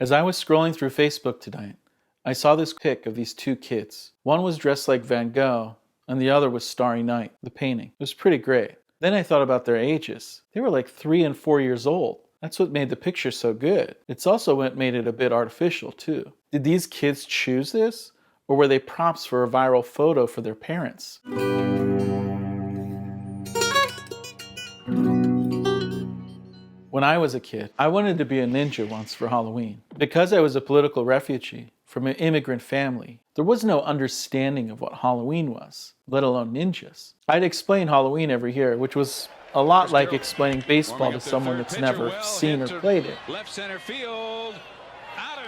As I was scrolling through Facebook tonight, I saw this pic of these two kids. One was dressed like Van Gogh, and the other was Starry Night, the painting. It was pretty great. Then I thought about their ages. They were like 3 and 4 years old. That's what made the picture so good. It's also what made it a bit artificial, too. Did these kids choose this? Or were they props for a viral photo for their parents? When I was a kid, I wanted to be a ninja once for Halloween. Because I was a political refugee from an immigrant family, there was no understanding of what Halloween was, let alone ninjas. I'd explain Halloween every year, which was a lot like explaining baseball to someone that's never seen or played it. Left center field.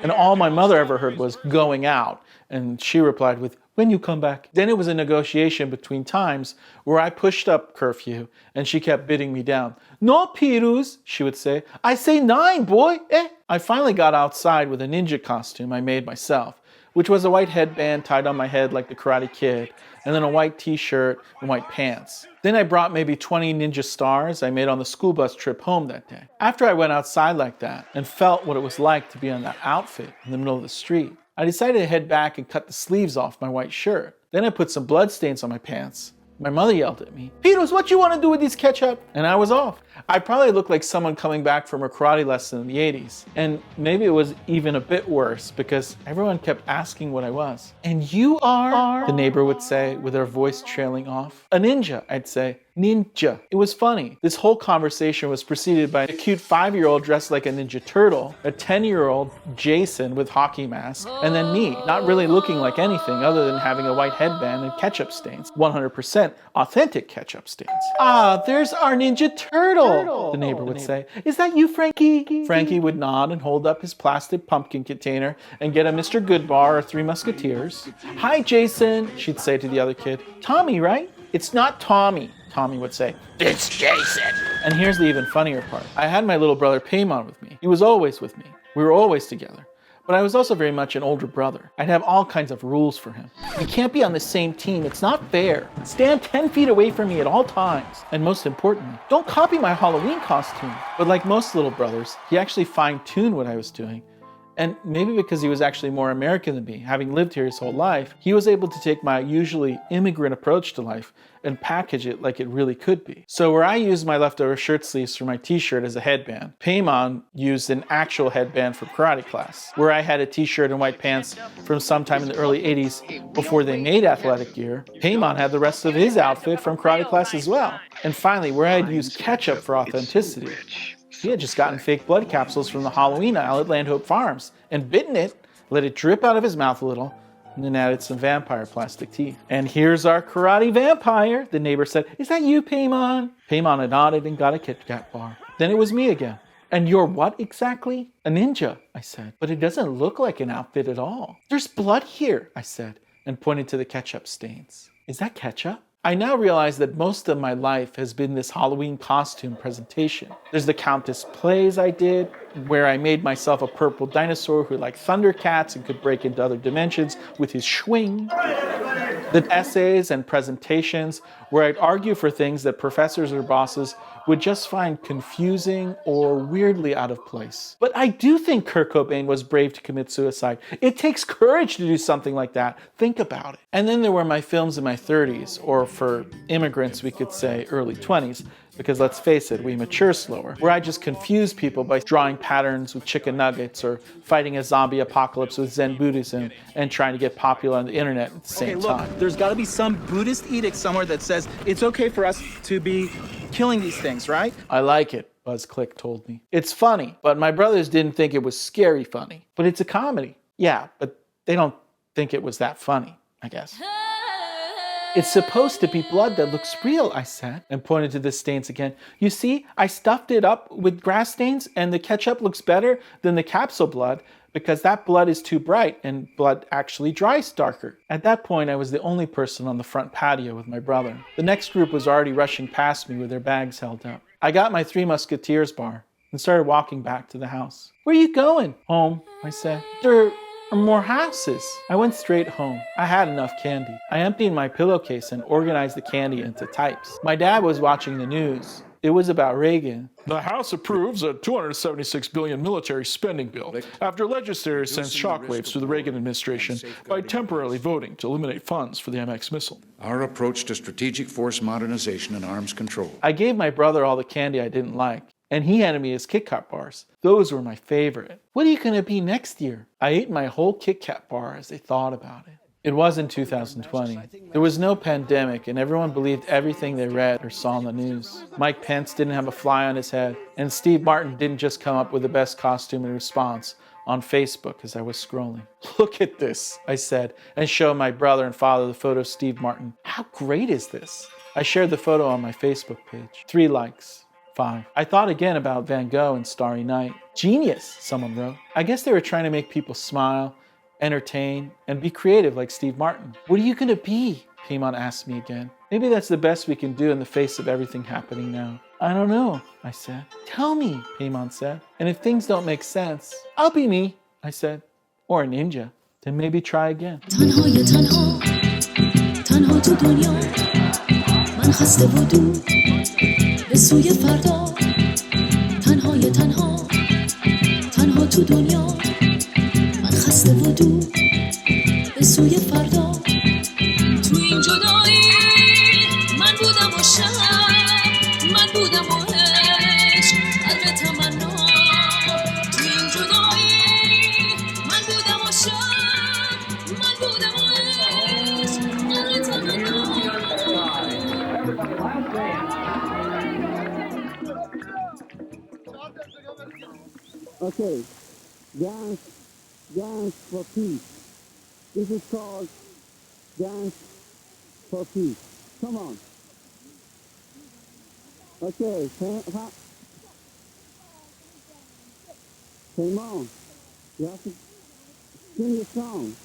And all my mother ever heard was going out, and she replied with, "When you come back." Then it was a negotiation between times where I pushed up curfew and she kept bidding me down. "No, Pirus," she would say. "I say 9, boy, eh?" I finally got outside with a ninja costume I made myself, which was a white headband tied on my head like the Karate Kid, and then a white t-shirt and white pants. Then I brought maybe 20 ninja stars I made on the school bus trip home that day. After I went outside like that and felt what it was like to be in that outfit in the middle of the street, I decided to head back and cut the sleeves off my white shirt. Then I put some blood stains on my pants. My mother yelled at me, "Peter's, what you want to do with these ketchup?" And I was off. I probably looked like someone coming back from a karate lesson in the 80s. And maybe it was even a bit worse because everyone kept asking what I was. "And you are?" the neighbor would say with her voice trailing off. "A ninja," I'd say. "Ninja." It was funny. This whole conversation was preceded by a cute 5-year-old dressed like a Ninja Turtle, a 10-year-old Jason with hockey mask, and then me, not really looking like anything other than having a white headband and ketchup stains. 100% authentic ketchup stains. "Ah, there's our Ninja Turtle," the neighbor would say. "Is that you, Frankie?" Frankie would nod and hold up his plastic pumpkin container and get a Mr. Goodbar or Three Musketeers. "Hi, Jason," she'd say to the other kid. "Tommy, right?" "It's not Tommy," Tommy would say. "It's Jason." And here's the even funnier part. I had my little brother Paimon with me. He was always with me. We were always together. But I was also very much an older brother. I'd have all kinds of rules for him. "We can't be on the same team. It's not fair. Stand 10 feet away from me at all times. And most importantly, don't copy my Halloween costume." But like most little brothers, he actually fine-tuned what I was doing. And maybe because he was actually more American than me, having lived here his whole life, he was able to take my usually immigrant approach to life and package it like it really could be. So where I used my leftover shirt sleeves for my t-shirt as a headband, Paimon used an actual headband from karate class. Where I had a t-shirt and white pants from sometime in the early 80s before they made athletic gear, Paimon had the rest of his outfit from karate class as well. And finally, where I had used ketchup for authenticity, he had just gotten fake blood capsules from the Halloween aisle at Land Hope Farms and bitten it, let it drip out of his mouth a little, and then added some vampire plastic teeth. "And here's our karate vampire," the neighbor said. "Is that you, Paimon?" Paimon had nodded and got a Kit Kat bar. Then it was me again. "And you're what exactly?" "A ninja," I said. "But it doesn't look like an outfit at all." "There's blood here," I said, and pointed to the ketchup stains. "Is that ketchup?" I now realize that most of my life has been this Halloween costume presentation. There's the Countess plays I did, where I made myself a purple dinosaur who liked Thundercats and could break into other dimensions with his swing. The essays and presentations where I'd argue for things that professors or bosses would just find confusing or weirdly out of place. But I do think Kurt Cobain was brave to commit suicide. It takes courage to do something like that. Think about it. And then there were my films in my 30s, or for immigrants we could say early 20s, because let's face it, we mature slower, where I just confuse people by drawing patterns with chicken nuggets or fighting a zombie apocalypse with Zen Buddhism and trying to get popular on the internet at the same time. There's got to be some Buddhist edict somewhere that says it's okay for us to be killing these things, right? "I like it," Buzz Click told me. "It's funny, but my brothers didn't think it was scary funny. But it's a comedy." "Yeah, but they don't think it was that funny, I guess." "It's supposed to be blood that looks real," I said, and pointed to the stains again. "You see, I stuffed it up with grass stains, and the ketchup looks better than the capsule blood because that blood is too bright, and blood actually dries darker." At that point, I was the only person on the front patio with my brother. The next group was already rushing past me with their bags held up. I got my Three Musketeers bar and started walking back to the house. "Where are you going?" "Home," I said. "There are more houses." I went straight home. I had enough candy. I emptied my pillowcase and organized the candy into types. My dad was watching the news, It was about Reagan. The House approves a $276 billion military spending bill after legislators sent shockwaves through the Reagan administration by temporarily voting to eliminate funds for the MX missile. Our approach to strategic force modernization and arms control. I gave my brother all the candy I didn't like, and he handed me his Kit Kat bars. Those were my favorite. What are you going to be next year? I ate my whole Kit Kat bar as they thought about it. It was in 2020. There was no pandemic, and everyone believed everything they read or saw on the news. Mike Pence didn't have a fly on his head, and Steve Martin didn't just come up with the best costume in response on Facebook as I was scrolling. Look at this, I said, and showed my brother and father the photo of Steve Martin. How great is this? I shared the photo on my Facebook page. 3 likes. 5. I thought again about Van Gogh and Starry Night. Genius, someone wrote. I guess they were trying to make people smile, entertain, and be creative like Steve Martin. What are you gonna be? Piedmont asked me again. Maybe that's the best we can do in the face of everything happening now. I don't know, I said. Tell me, Piedmont said. And if things don't make sense, I'll be me, I said. Or a ninja. Then maybe try again. تنهای تنها تنها تو دنیا من خسته و دور به سوی فردا تنهای تنها تنها تو دنیا من خسته و دور به سوی فردا تو این جدایی من بودم و شب من بودم و عشق قلب تمنا تو این جدایی من بودم و شب من بودم و عشق قلب تمنا Okay, dance for peace. This is called dance for peace. Come on. Okay, come on. You have to sing a song.